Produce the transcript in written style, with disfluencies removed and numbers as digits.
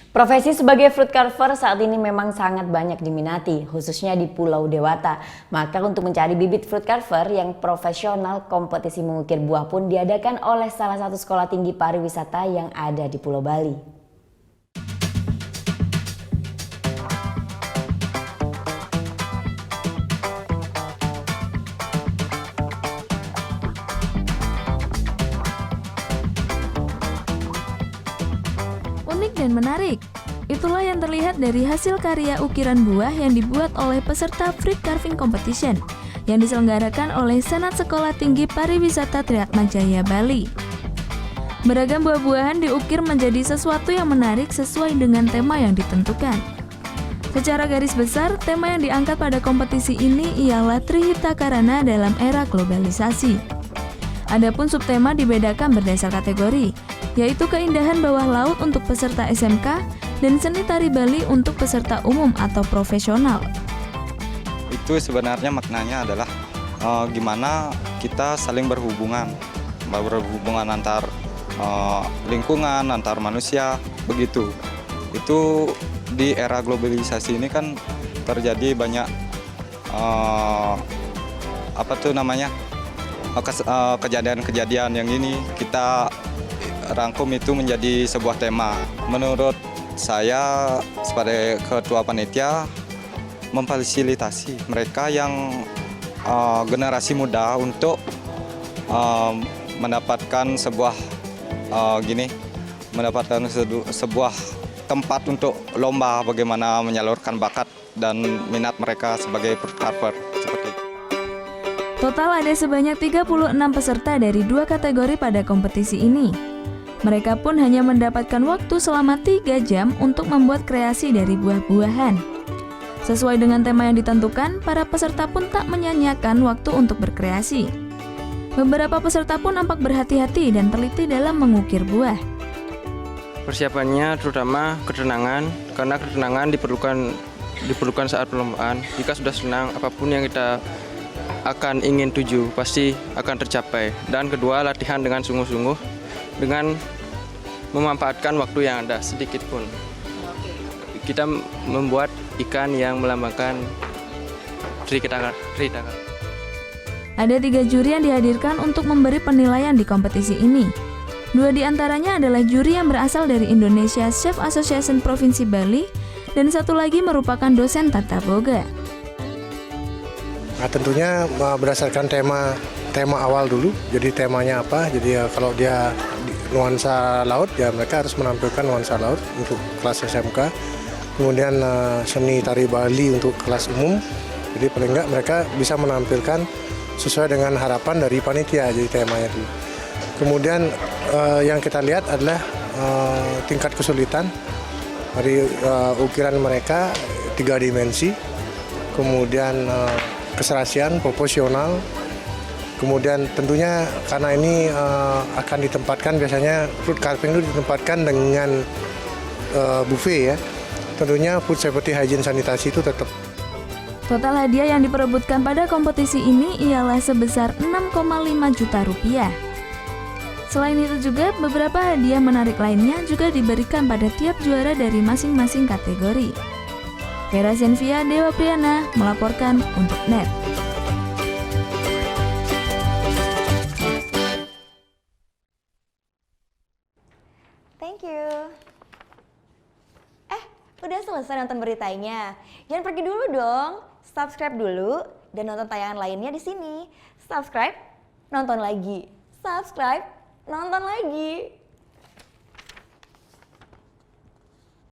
Profesi sebagai fruit carver saat ini memang sangat banyak diminati, khususnya di Pulau Dewata. Maka untuk mencari bibit fruit carver yang profesional, kompetisi mengukir buah pun diadakan oleh salah satu sekolah tinggi pariwisata yang ada di Pulau Bali. Unik dan menarik. Itulah yang terlihat dari hasil karya ukiran buah yang dibuat oleh peserta Fruit Carving Competition yang diselenggarakan oleh Senat Sekolah Tinggi Pariwisata Triatmajaya Bali. Beragam buah-buahan diukir menjadi sesuatu yang menarik sesuai dengan tema yang ditentukan. Secara garis besar, tema yang diangkat pada kompetisi ini ialah Trihita Karana dalam era globalisasi. Adapun subtema dibedakan berdasar kategori, yaitu keindahan bawah laut untuk peserta SMK dan seni tari Bali untuk peserta umum atau profesional. Itu sebenarnya maknanya adalah gimana kita saling berhubungan antar lingkungan, antar manusia, begitu. Itu di era globalisasi ini kan terjadi banyak kejadian-kejadian yang ini kita rangkum itu menjadi sebuah tema. Menurut saya sebagai ketua panitia memfasilitasi mereka yang generasi muda untuk mendapatkan sebuah tempat untuk lomba bagaimana menyalurkan bakat dan minat mereka sebagai fruit carver seperti itu. Total ada sebanyak 36 peserta dari 2 kategori pada kompetisi ini. Mereka pun hanya mendapatkan waktu selama 3 jam untuk membuat kreasi dari buah-buahan. Sesuai dengan tema yang ditentukan, para peserta pun tak menyanyiakan waktu untuk berkreasi. Beberapa peserta pun nampak berhati-hati dan teliti dalam mengukir buah. Persiapannya terutama ketenangan, karena ketenangan diperlukan saat perlombaan. Jika sudah senang, apapun yang kita akan ingin tuju pasti akan tercapai. Dan kedua, latihan dengan sungguh-sungguh dengan memanfaatkan waktu yang ada sedikit pun. Kita membuat ikan yang melambangkan Trihita. Ada 3 juri yang dihadirkan untuk memberi penilaian di kompetisi ini. 2 di antaranya adalah juri yang berasal dari Indonesia Chef Association Provinsi Bali dan 1 lagi merupakan dosen tata boga. Nah, tentunya berdasarkan tema awal dulu. Jadi temanya apa? Jadi kalau dia nuansa laut, ya mereka harus menampilkan nuansa laut untuk kelas SMK. Kemudian seni tari Bali untuk kelas umum. Jadi paling enggak mereka bisa menampilkan sesuai dengan harapan dari panitia. Jadi temanya itu. Kemudian yang kita lihat adalah tingkat kesulitan dari ukiran mereka 3 dimensi. Kemudian keserasian, proporsional, kemudian tentunya karena ini akan ditempatkan, biasanya fruit carving itu ditempatkan dengan buffet ya, tentunya food safety hygiene sanitasi itu tetap. Total hadiah yang diperebutkan pada kompetisi ini ialah sebesar 6,5 juta rupiah. Selain itu juga beberapa hadiah menarik lainnya juga diberikan pada tiap juara dari masing-masing kategori. Vera Zenvia Dewa Priyana melaporkan untuk NET. Thank you. Udah selesai nonton beritanya. Jangan pergi dulu dong. Subscribe dulu dan nonton tayangan lainnya di sini. Subscribe, nonton lagi. Subscribe, nonton lagi.